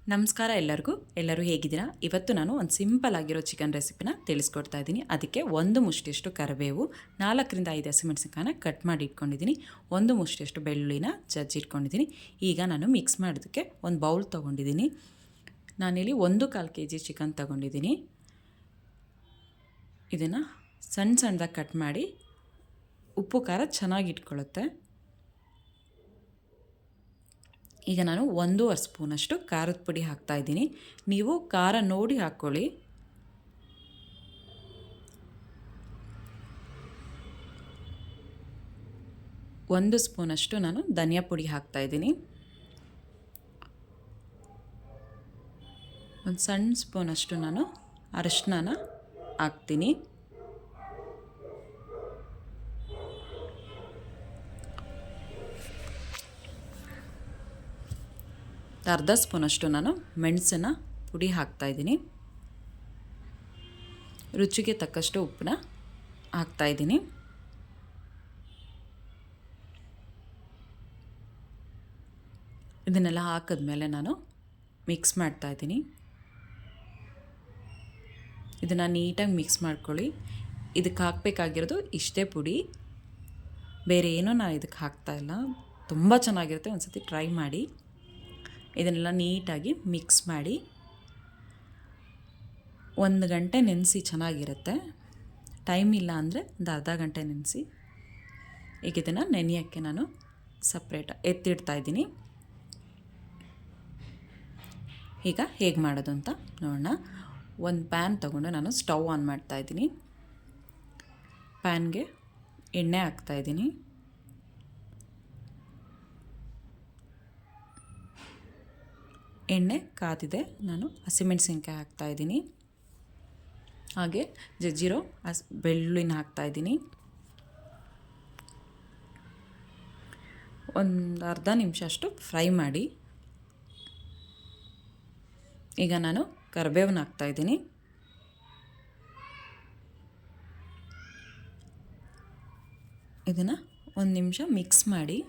ನಮಸ್ಕಾರ ಎಲ್ಲರೂ ಹೇಗಿದ್ದೀರಾ? ಇವತ್ತು ನಾನು ಒಂದು ಸಿಂಪಲ್ ಆಗಿರೋ ಚಿಕನ್ ರೆಸಿಪಿನ ತಿಳಿಸ್ಕೊಡ್ತಾ ಇದ್ದೀನಿ. ಅದಕ್ಕೆ ಒಂದು ಮುಷ್ಟಿಯಷ್ಟು ಕರಿಬೇವು, 4ರಿಂದ 5 ಹಸಿಮೆಣಸಿನಕಾಯಿನ ಕಟ್ ಮಾಡಿ ಇಟ್ಕೊಂಡಿದ್ದೀನಿ, ಒಂದು ಮುಷ್ಟಿಯಷ್ಟು ಬೆಳ್ಳುಳ್ಳಿನ ಜಜ್ಜಿಟ್ಕೊಂಡಿದ್ದೀನಿ. ಈಗ ನಾನು ಮಿಕ್ಸ್ ಮಾಡೋದಕ್ಕೆ ಒಂದು ಬೌಲ್ ತೊಗೊಂಡಿದ್ದೀನಿ. ನಾನಿಲ್ಲಿ 1/4 kg ಚಿಕನ್ ತೊಗೊಂಡಿದ್ದೀನಿ. ಇದನ್ನು ಸಣ್ಣದಾಗಿ ಕಟ್ ಮಾಡಿ ಉಪ್ಪು ಖಾರ ಚೆನ್ನಾಗಿ ಇಟ್ಕೊಳ್ಳುತ್ತೆ. ಈಗ ನಾನು 1.5 ಸ್ಪೂನಷ್ಟು ಖಾರದ ಪುಡಿ ಹಾಕ್ತಾಯಿದ್ದೀನಿ. ನೀವು ಖಾರ ನೋಡಿ ಹಾಕ್ಕೊಳ್ಳಿ. ಒಂದು ಸ್ಪೂನಷ್ಟು ನಾನು ಧನಿಯಾ ಪುಡಿ ಹಾಕ್ತಾಯಿದ್ದೀನಿ. ಒಂದು ಸಣ್ಣ ಸ್ಪೂನಷ್ಟು ನಾನು ಅರಿಶಿನ ಹಾಕ್ತೀನಿ. ಅರ್ಧ ಸ್ಪೂನಷ್ಟು ನಾನು ಮೆಣಸಿನ ಪುಡಿ ಹಾಕ್ತಾಯಿದ್ದೀನಿ. ರುಚಿಗೆ ತಕ್ಕಷ್ಟು ಉಪ್ಪನ್ನ ಹಾಕ್ತಾಯಿದ್ದೀನಿ. ಇದನ್ನೆಲ್ಲ ಹಾಕಿದ್ಮೇಲೆ ನಾನು ಮಿಕ್ಸ್ ಮಾಡ್ತಾಯಿದ್ದೀನಿ. ಇದನ್ನು ನೀಟಾಗಿ ಮಿಕ್ಸ್ ಮಾಡ್ಕೊಳ್ಳಿ. ಇದಕ್ಕೆ ಹಾಕಬೇಕಾಗಿರೋದು ಇಷ್ಟೇ ಪುಡಿ, ಬೇರೆ ಏನೂ ನಾನು ಇದಕ್ಕೆ ಹಾಕ್ತಾಯಿಲ್ಲ. ತುಂಬ ಚೆನ್ನಾಗಿರುತ್ತೆ, ಒಂದು ಸತಿ ಟ್ರೈ ಮಾಡಿ. ಇದನ್ನೆಲ್ಲ ನೀಟಾಗಿ ಮಿಕ್ಸ್ ಮಾಡಿ 1 ಗಂಟೆ ನೆನೆಸಿ ಚೆನ್ನಾಗಿರುತ್ತೆ. ಟೈಮ್ ಇಲ್ಲ ಅಂದರೆ ಒಂದು ಅರ್ಧ ಗಂಟೆ ನೆನೆಸಿ. ಈಗ ಇದನ್ನು ನೆನೆಯೋಕ್ಕೆ ನಾನು ಸಪ್ರೇಟ್ ಎತ್ತಿಡ್ತಾಯಿದ್ದೀನಿ. ಈಗ ಹೇಗೆ ಮಾಡೋದು ಅಂತ ನೋಡೋಣ. ಒಂದು ಪ್ಯಾನ್ ತೊಗೊಂಡು ನಾನು ಸ್ಟವ್ ಆನ್ ಮಾಡ್ತಾಯಿದ್ದೀನಿ. ಪ್ಯಾನ್ಗೆ ಎಣ್ಣೆ ಹಾಕ್ತಾಯಿದ್ದೀನಿ. ಎಣ್ಣೆ ಕಾದಿದೆ. ನಾನು ಹಸಿಮೆಣಸಿನ್ಕಾಯಿ ಹಾಕ್ತಾಯಿದ್ದೀನಿ. ಹಾಗೆ ಜಜ್ಜಿರೋ ಬೆಳ್ಳುಳ್ಳಿನ ಹಾಕ್ತಾಯಿದ್ದೀನಿ. ಒಂದು ಅರ್ಧ ನಿಮಿಷ ಅಷ್ಟು ಫ್ರೈ ಮಾಡಿ. ಈಗ ನಾನು ಕರಿಬೇವನ್ನ ಹಾಕ್ತಾಯಿದ್ದೀನಿ. ಇದನ್ನು 1 ನಿಮಿಷ ಮಿಕ್ಸ್ ಮಾಡಿ.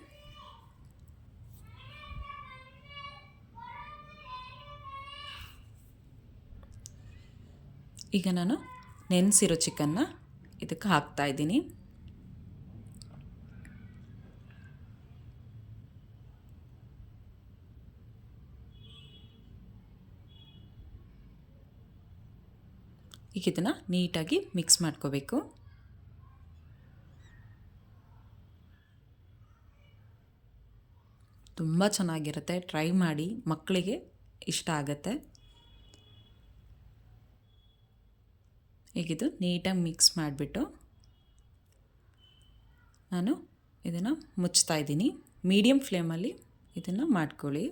ಈಗ ನಾನು ನೆನೆಸಿರೋ ಚಿಕನ್ನ ಇದಕ್ಕೆ ಹಾಕ್ತಾಯಿದ್ದೀನಿ. ಈಗ ಇದನ್ನು ನೀಟಾಗಿ ಮಿಕ್ಸ್ ಮಾಡ್ಕೋಬೇಕು. ತುಂಬ ಚೆನ್ನಾಗಿರುತ್ತೆ, ಟ್ರೈ ಮಾಡಿ, ಮಕ್ಕಳಿಗೆ ಇಷ್ಟ ಆಗುತ್ತೆ. ಈಗಿದು ನೀಟಾಗಿ ಮಿಕ್ಸ್ ಮಾಡಿಬಿಟ್ಟು ನಾನು ಇದನ್ನು ಮುಚ್ತಾ ಇದ್ದೀನಿ. ಮೀಡಿಯಮ್ ಫ್ಲೇಮಲ್ಲಿ ಇದನ್ನು ಮಾಡ್ಕೊಳ್ಳಿ.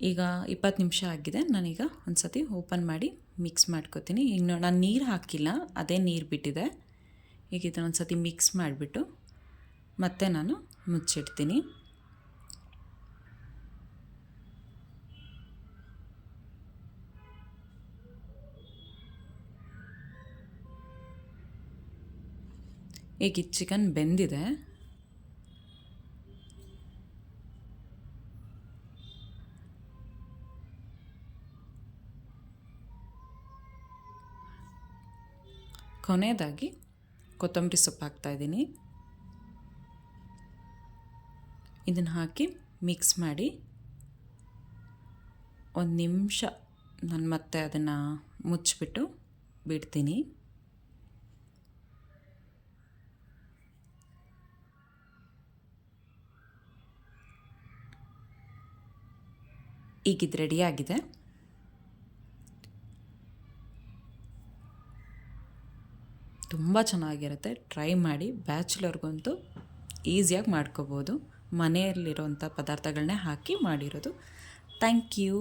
ಈಗ 20 ನಿಮಿಷ ಆಗಿದೆ. ನಾನೀಗ ಒಂದು ಸತಿ ಓಪನ್ ಮಾಡಿ ಮಿಕ್ಸ್ ಮಾಡ್ಕೋತೀನಿ. ಈಗ ನಾನು ನೀರು ಹಾಕಿಲ್ಲ, ಅದೇ ನೀರು ಬಿಟ್ಟಿದೆ. ಈಗ ಇದನ್ನು ಒಂದು ಸತಿ ಮಿಕ್ಸ್ ಮಾಡಿಬಿಟ್ಟು ಮತ್ತೆ ನಾನು ಮುಚ್ಚಿಡ್ತೀನಿ. ಈಗ ಈ ಚಿಕನ್ ಬೆಂದಿದೆ. ಕೊನೆಯದಾಗಿ ಕೊತ್ತಂಬರಿ ಸೊಪ್ಪು ಹಾಕ್ತಾಯಿದ್ದೀನಿ. ಇದನ್ನು ಹಾಕಿ ಮಿಕ್ಸ್ ಮಾಡಿ 1 ನಿಮಿಷ ನಾನು ಮತ್ತೆ ಅದನ್ನು ಮುಚ್ಚಿಬಿಟ್ಟು ಬಿಡ್ತೀನಿ. ಈಗ ಇದು ರೆಡಿಯಾಗಿದೆ. ತುಂಬ ಚೆನ್ನಾಗಿರುತ್ತೆ, ಟ್ರೈ ಮಾಡಿ. ಬ್ಯಾಚುಲರ್ಗಂತೂ ಈಸಿಯಾಗಿ ಮಾಡ್ಕೋಬೋದು. ಮನೆಯಲ್ಲಿರೋಂಥ ಪದಾರ್ಥಗಳನ್ನೇ ಹಾಕಿ ಮಾಡಿರೋದು. Thank you.